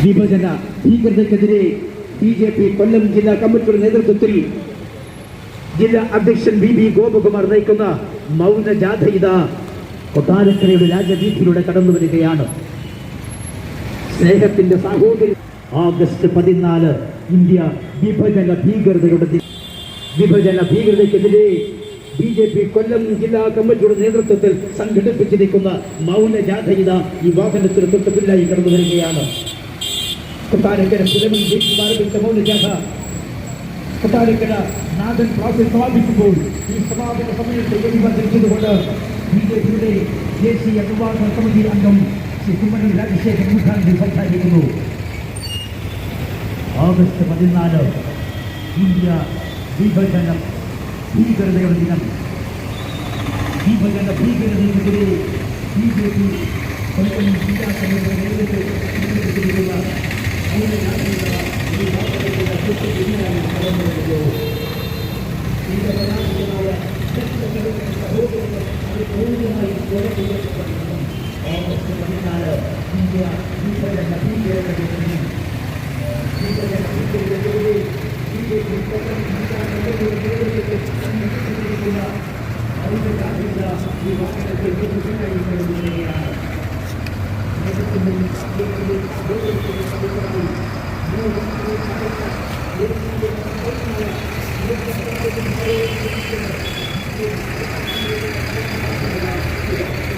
വിഭജന ഭീകരതയ്ക്കെതിരെ BJP കൊല്ലം ജില്ലാ കമ്മിറ്റിയുടെ നേതൃത്വത്തിൽ ജില്ലാ അധ്യക്ഷൻ VB ഗോപകുമാർ നയിക്കുന്ന മൗന ജാഥ ഇതാ കൊട്ടാരക്കരയുടെ രാജവീഥിയിലൂടെ കടന്നു വരികയാണ്. സ്നേഹത്തിന്റെ സാഹോദര്യം. August 14 ഇന്ത്യ വിഭജന ഭീകരതയ്ക്കെതിരെ BJP കൊല്ലം ജില്ലാ കമ്മിറ്റിയുടെ നേതൃത്വത്തിൽ സംഘടിപ്പിച്ചിരിക്കുന്ന മൗന ജാഥ ഇതാ ഈ വാഹനത്തിന് തൊട്ട് പിന്നിലായി കടന്നു വരികയാണ്. കൊട്ടാരക്കര പുലമൻ ജയിച്ചു ആരംഭിച്ച മൗന ജാഥ കൊട്ടാരക്കര നാഥൻ ക്ലാസിൽ സമാപിക്കുമ്പോൾ ഈ സമാപന സമയത്ത് വെടിവെച്ചതുകൊണ്ട് BJPയുടെ ദേശീയ നിർവാഹക സമിതി അംഗം ശ്രീ കുമ്മനം രാജശേഖരൻ മുഖാന്തി സംസാരിക്കുന്നു. August 14 ഇന്ത്യ വിഭജന ഭീകരതയുടെ ദിനം. വിഭജന ഭീകരതയ്ക്കെതിരെ BJP കൊല്ലം ജില്ലാ കമ്മിറ്റിയുടെ നേതൃത്വത്തിലുള്ള Thank you.